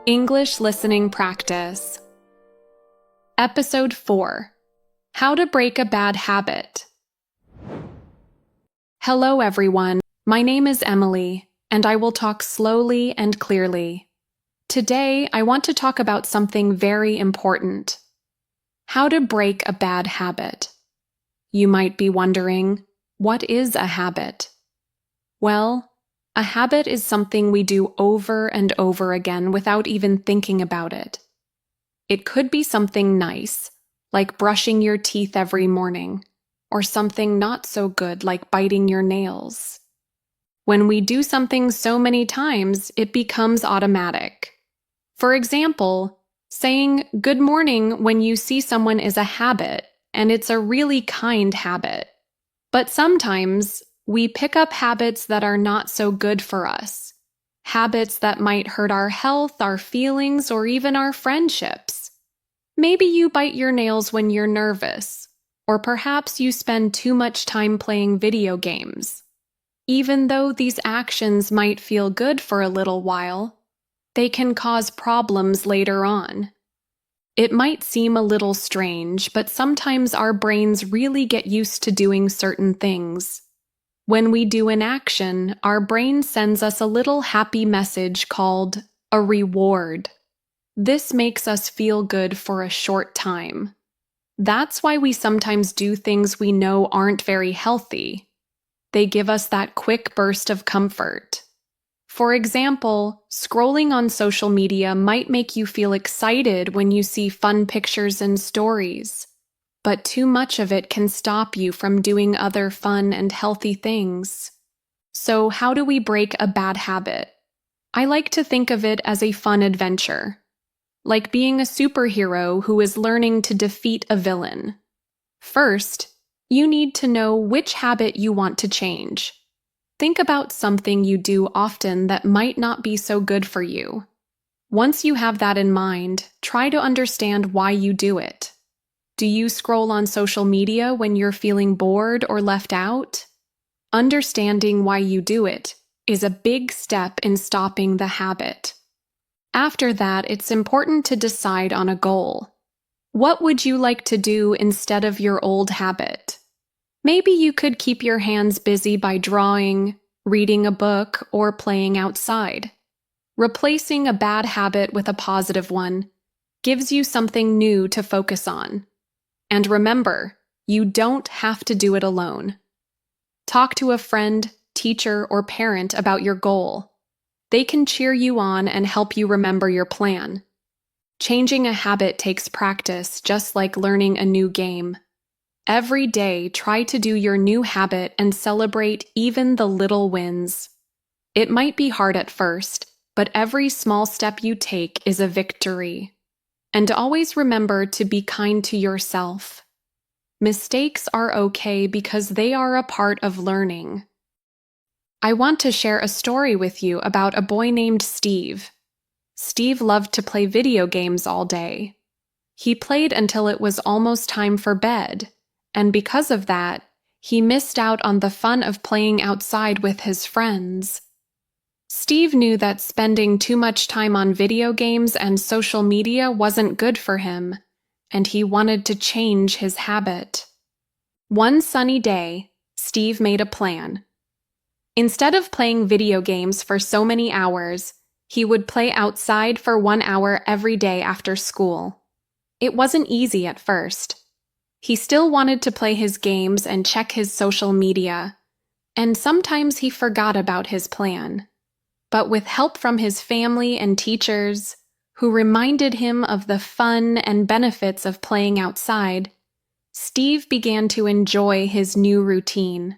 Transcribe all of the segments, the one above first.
English Listening Practice. Episode 4. How to Break a Bad Habit. Hello everyone, my name is Emily, and I will talk slowly and clearly. Today, I want to talk about something very important. How to break a bad habit. You might be wondering, what is a habit? Well, a habit is something we do over and over again without even thinking about it. It could be something nice, like brushing your teeth every morning, or something not so good like biting your nails. When we do something so many times, it becomes automatic. For example, saying good morning when you see someone is a habit, and it's a really kind habit. But sometimes, we pick up habits that are not so good for us. Habits that might hurt our health, our feelings, or even our friendships. Maybe you bite your nails when you're nervous, or perhaps you spend too much time playing video games. Even though these actions might feel good for a little while, they can cause problems later on. It might seem a little strange, but sometimes our brains really get used to doing certain things. When we do an action, our brain sends us a little happy message called a reward. This makes us feel good for a short time. That's why we sometimes do things we know aren't very healthy. They give us that quick burst of comfort. For example, scrolling on social media might make you feel excited when you see fun pictures and stories. But too much of it can stop you from doing other fun and healthy things. So how do we break a bad habit? I like to think of it as a fun adventure, like being a superhero who is learning to defeat a villain. First, you need to know which habit you want to change. Think about something you do often that might not be so good for you. Once you have that in mind, try to understand why you do it. Do you scroll on social media when you're feeling bored or left out? Understanding why you do it is a big step in stopping the habit. After that, it's important to decide on a goal. What would you like to do instead of your old habit? Maybe you could keep your hands busy by drawing, reading a book, or playing outside. Replacing a bad habit with a positive one gives you something new to focus on. And remember, you don't have to do it alone. Talk to a friend, teacher, or parent about your goal. They can cheer you on and help you remember your plan. Changing a habit takes practice, just like learning a new game. Every day, try to do your new habit and celebrate even the little wins. It might be hard at first, but every small step you take is a victory. And always remember to be kind to yourself. Mistakes are okay because they are a part of learning. I want to share a story with you about a boy named Steve. Steve loved to play video games all day. He played until it was almost time for bed, and because of that, he missed out on the fun of playing outside with his friends. Steve knew that spending too much time on video games and social media wasn't good for him, and he wanted to change his habit. One sunny day, Steve made a plan. Instead of playing video games for so many hours, he would play outside for 1 hour every day after school. It wasn't easy at first. He still wanted to play his games and check his social media, and sometimes he forgot about his plan. But with help from his family and teachers, who reminded him of the fun and benefits of playing outside, Steve began to enjoy his new routine.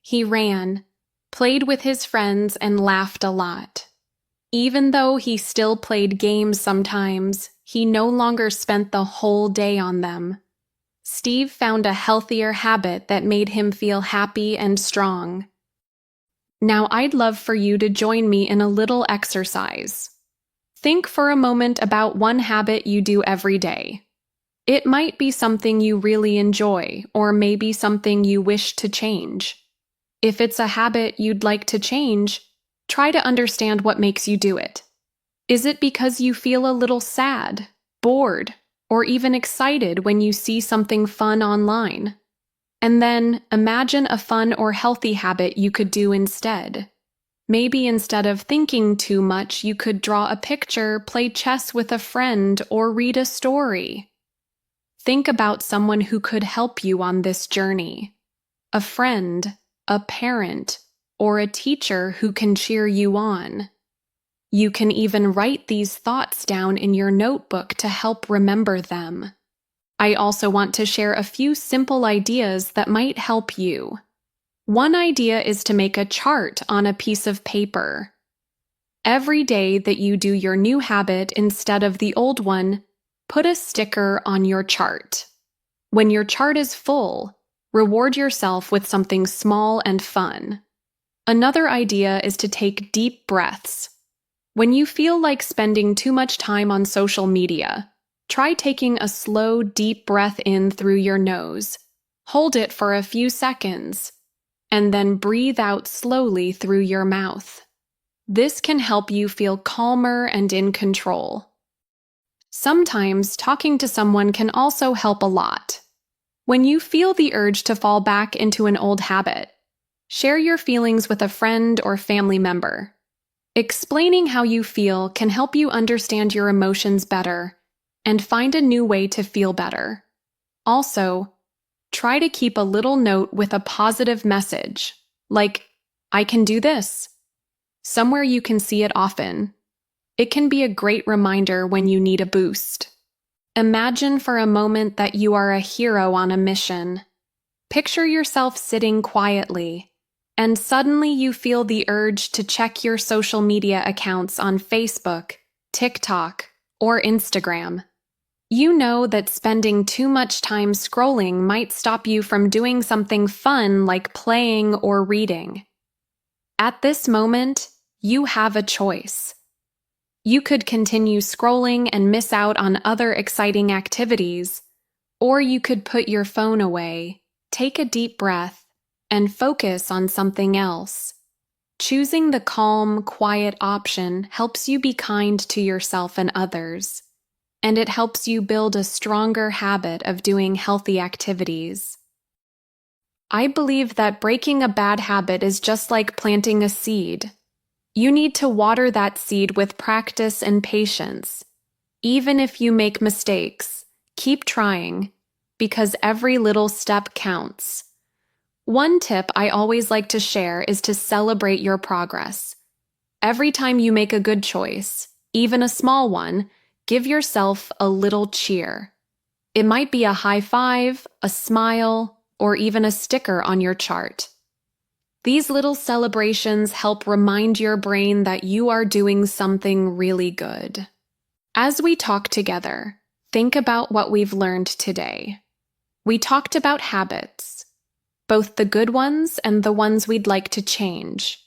He ran, played with his friends, and laughed a lot. Even though he still played games sometimes, he no longer spent the whole day on them. Steve found a healthier habit that made him feel happy and strong. Now I'd love for you to join me in a little exercise. Think for a moment about one habit you do every day. It might be something you really enjoy, or maybe something you wish to change. If it's a habit you'd like to change, try to understand what makes you do it. Is it because you feel a little sad, bored, or even excited when you see something fun online? And then imagine a fun or healthy habit you could do instead. Maybe instead of thinking too much, you could draw a picture, play chess with a friend, or read a story. Think about someone who could help you on this journey. A friend, a parent, or a teacher who can cheer you on. You can even write these thoughts down in your notebook to help remember them. I also want to share a few simple ideas that might help you. One idea is to make a chart on a piece of paper. Every day that you do your new habit instead of the old one, put a sticker on your chart. When your chart is full, reward yourself with something small and fun. Another idea is to take deep breaths. When you feel like spending too much time on social media, try taking a slow, deep breath in through your nose. Hold it for a few seconds, and then breathe out slowly through your mouth. This can help you feel calmer and in control. Sometimes talking to someone can also help a lot. When you feel the urge to fall back into an old habit, share your feelings with a friend or family member. Explaining how you feel can help you understand your emotions better and find a new way to feel better. Also, try to keep a little note with a positive message, like, "I can do this," somewhere you can see it often. It can be a great reminder when you need a boost. Imagine for a moment that you are a hero on a mission. Picture yourself sitting quietly, and suddenly you feel the urge to check your social media accounts on Facebook, TikTok, or Instagram. You know that spending too much time scrolling might stop you from doing something fun like playing or reading. At this moment, you have a choice. You could continue scrolling and miss out on other exciting activities, or you could put your phone away, take a deep breath, and focus on something else. Choosing the calm, quiet option helps you be kind to yourself and others, and it helps you build a stronger habit of doing healthy activities. I believe that breaking a bad habit is just like planting a seed. You need to water that seed with practice and patience. Even if you make mistakes, keep trying, because every little step counts. One tip I always like to share is to celebrate your progress. Every time you make a good choice, even a small one, give yourself a little cheer. It might be a high five, a smile, or even a sticker on your chart. These little celebrations help remind your brain that you are doing something really good. As we talk together, think about what we've learned today. We talked about habits, both the good ones and the ones we'd like to change.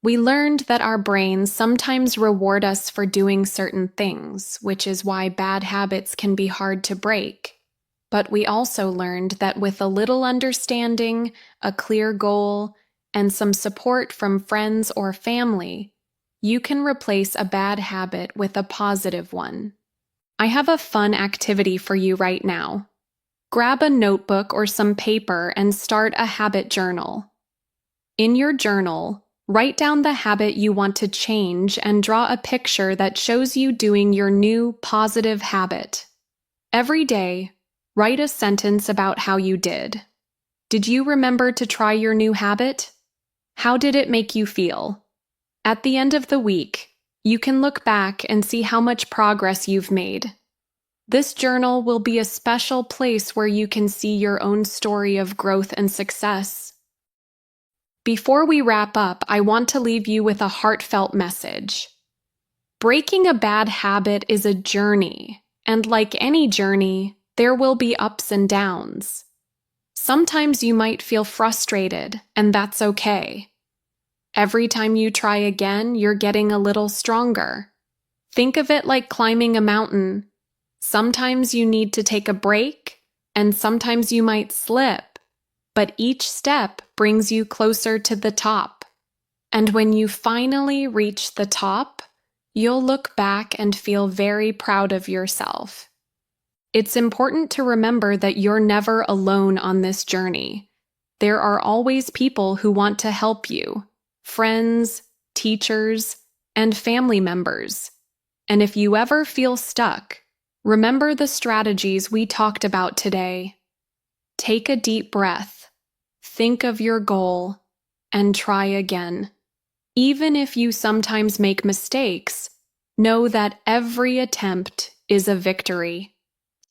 We learned that our brains sometimes reward us for doing certain things, which is why bad habits can be hard to break. But we also learned that with a little understanding, a clear goal, and some support from friends or family, you can replace a bad habit with a positive one. I have a fun activity for you right now. Grab a notebook or some paper and start a habit journal. In your journal, write down the habit you want to change and draw a picture that shows you doing your new positive habit. Every day, write a sentence about how you did. Did you remember to try your new habit? How did it make you feel? At the end of the week, you can look back and see how much progress you've made. This journal will be a special place where you can see your own story of growth and success. Before we wrap up, I want to leave you with a heartfelt message. Breaking a bad habit is a journey, and like any journey, there will be ups and downs. Sometimes you might feel frustrated, and that's okay. Every time you try again, you're getting a little stronger. Think of it like climbing a mountain. Sometimes you need to take a break, and sometimes you might slip, but each step brings you closer to the top. And when you finally reach the top, You'll look back and feel very proud of yourself. It's important to remember that you're never alone on this journey. There are always people who want to help you, friends, teachers, and family members. And if you ever feel stuck, remember the strategies we talked about today. Take a deep breath, think of your goal, and try again. Even if you sometimes make mistakes, know that every attempt is a victory.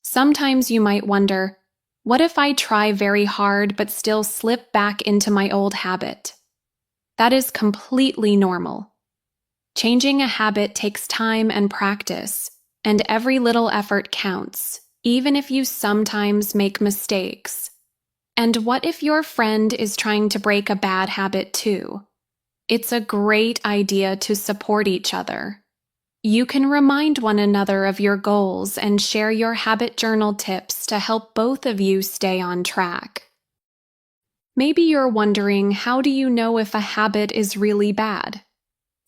Sometimes you might wonder, what if I try very hard but still slip back into my old habit? That is completely normal. Changing a habit takes time and practice, and every little effort counts, even if you sometimes make mistakes. And what if your friend is trying to break a bad habit too? It's a great idea to support each other. You can remind one another of your goals and share your habit journal tips to help both of you stay on track. Maybe you're wondering, how do you know if a habit is really bad?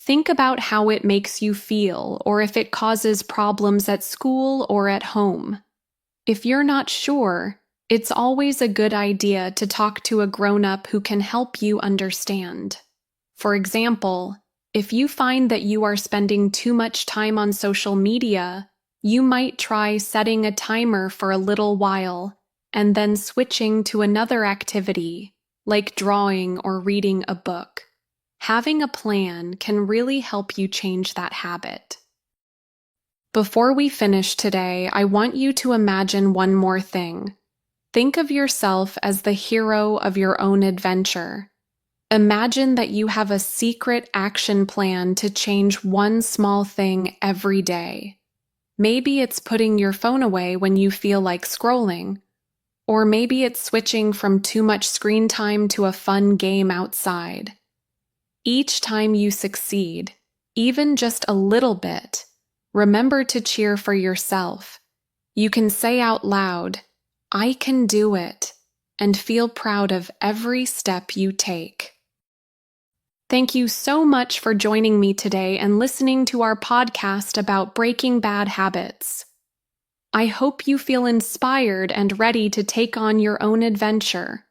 Think about how it makes you feel, or if it causes problems at school or at home. If you're not sure, it's always a good idea to talk to a grown-up who can help you understand. For example, if you find that you are spending too much time on social media, you might try setting a timer for a little while and then switching to another activity, like drawing or reading a book. Having a plan can really help you change that habit. Before we finish today, I want you to imagine one more thing. Think of yourself as the hero of your own adventure. Imagine that you have a secret action plan to change one small thing every day. Maybe it's putting your phone away when you feel like scrolling, or maybe it's switching from too much screen time to a fun game outside. Each time you succeed, even just a little bit, remember to cheer for yourself. You can say out loud, "I can do it," and feel proud of every step you take. Thank you so much for joining me today and listening to our podcast about breaking bad habits. I hope you feel inspired and ready to take on your own adventure.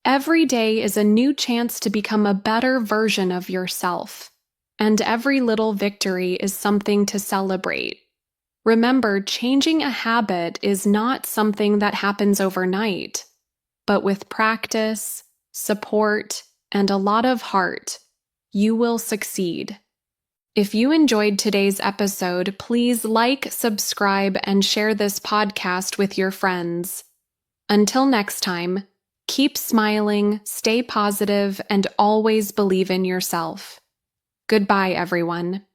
Every day is a new chance to become a better version of yourself, and every little victory is something to celebrate. Remember, changing a habit is not something that happens overnight, but with practice, support, and a lot of heart, you will succeed. If you enjoyed today's episode, please like, subscribe, and share this podcast with your friends. Until next time, keep smiling, stay positive, and always believe in yourself. Goodbye, everyone.